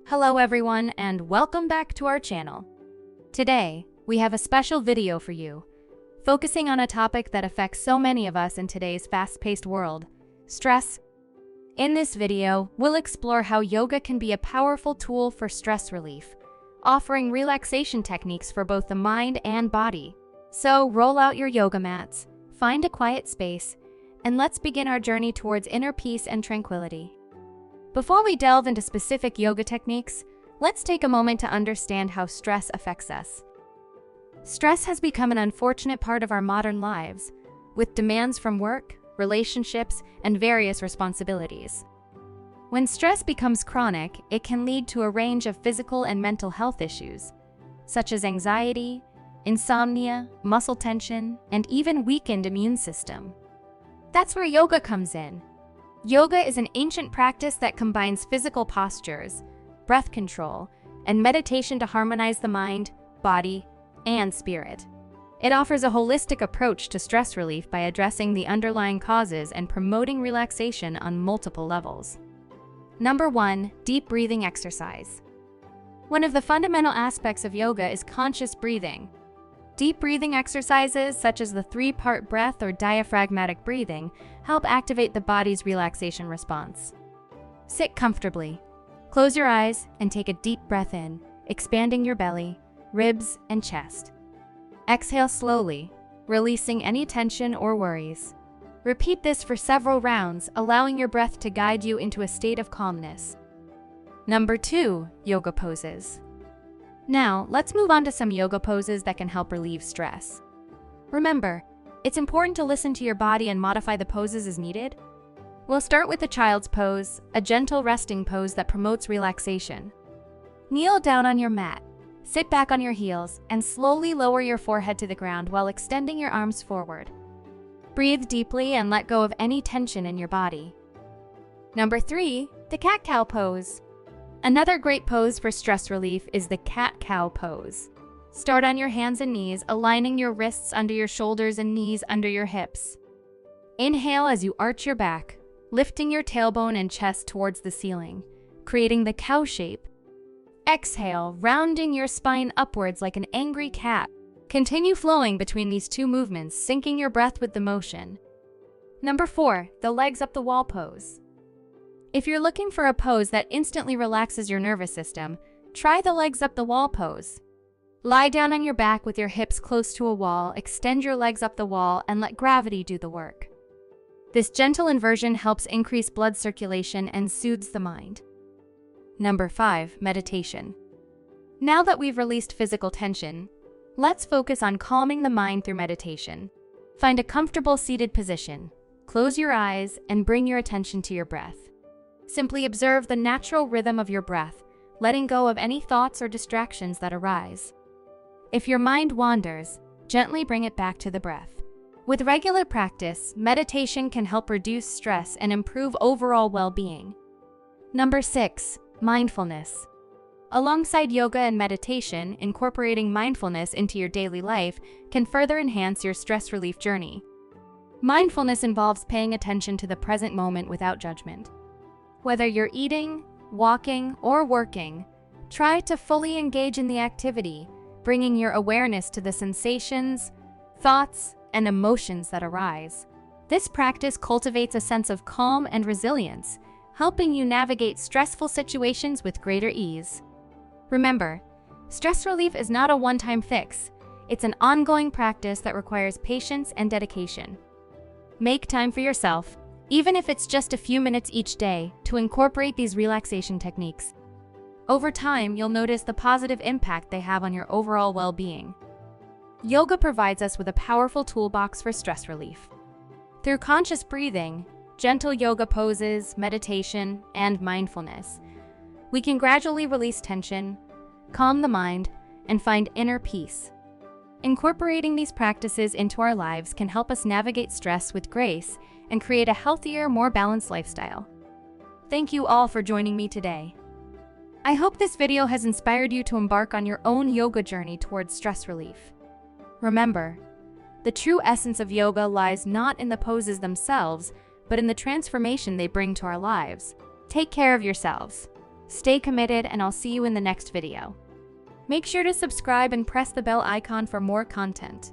Hello everyone and welcome back to our channel. Today, we have a special video for you, focusing on a topic that affects so many of us in today's fast-paced world, stress. In this video, we'll explore how yoga can be a powerful tool for stress relief, offering relaxation techniques for both the mind and body. So roll out your yoga mats, find a quiet space, and let's begin our journey towards inner peace and tranquility. Before we delve into specific yoga techniques, let's take a moment to understand how stress affects us. Stress has become an unfortunate part of our modern lives, with demands from work, relationships, and various responsibilities. When stress becomes chronic, it can lead to a range of physical and mental health issues, such as anxiety, insomnia, muscle tension, and even weakened immune system. That's where yoga comes in. Yoga is an ancient practice that combines physical postures, breath control, and meditation to harmonize the mind, body, and spirit. It offers a holistic approach to stress relief by addressing the underlying causes and promoting relaxation on multiple levels. Number 1, deep breathing exercise. One of the fundamental aspects of yoga is conscious breathing. Deep breathing exercises, such as the 3-part breath or diaphragmatic breathing, help activate the body's relaxation response. Sit comfortably. Close your eyes and take a deep breath in, expanding your belly, ribs, and chest. Exhale slowly, releasing any tension or worries. Repeat this for several rounds, allowing your breath to guide you into a state of calmness. Number 2, yoga poses. Now, let's move on to some yoga poses that can help relieve stress. Remember, it's important to listen to your body and modify the poses as needed. We'll start with the child's pose, a gentle resting pose that promotes relaxation. Kneel down on your mat, sit back on your heels, and slowly lower your forehead to the ground while extending your arms forward. Breathe deeply and let go of any tension in your body. Number 3, the cat-cow pose. Another great pose for stress relief is the cat-cow pose. Start on your hands and knees, aligning your wrists under your shoulders and knees under your hips. Inhale as you arch your back, lifting your tailbone and chest towards the ceiling, creating the cow shape. Exhale, rounding your spine upwards like an angry cat. Continue flowing between these two movements, syncing your breath with the motion. Number 4, the legs up the wall pose. If you're looking for a pose that instantly relaxes your nervous system, try the legs up the wall pose. Lie down on your back with your hips close to a wall, extend your legs up the wall, and let gravity do the work. This gentle inversion helps increase blood circulation and soothes the mind. Number 5, meditation. Now that we've released physical tension, let's focus on calming the mind through meditation. Find a comfortable seated position, close your eyes, and bring your attention to your breath. Simply observe the natural rhythm of your breath, letting go of any thoughts or distractions that arise. If your mind wanders, gently bring it back to the breath. With regular practice, meditation can help reduce stress and improve overall well-being. Number 6, mindfulness. Alongside yoga and meditation, incorporating mindfulness into your daily life can further enhance your stress relief journey. Mindfulness involves paying attention to the present moment without judgment. Whether you're eating, walking, or working, try to fully engage in the activity, bringing your awareness to the sensations, thoughts, and emotions that arise. This practice cultivates a sense of calm and resilience, helping you navigate stressful situations with greater ease. Remember, stress relief is not a one-time fix. It's an ongoing practice that requires patience and dedication. Make time for yourself, even if it's just a few minutes each day, to incorporate these relaxation techniques. Over time, you'll notice the positive impact they have on your overall well-being. Yoga provides us with a powerful toolbox for stress relief. Through conscious breathing, gentle yoga poses, meditation, and mindfulness, we can gradually release tension, calm the mind, and find inner peace. Incorporating these practices into our lives can help us navigate stress with grace and create a healthier, more balanced lifestyle. Thank you all for joining me today. I hope this video has inspired you to embark on your own yoga journey towards stress relief. Remember, the true essence of yoga lies not in the poses themselves, but in the transformation they bring to our lives. Take care of yourselves. Stay committed, and I'll see you in the next video. Make sure to subscribe and press the bell icon for more content.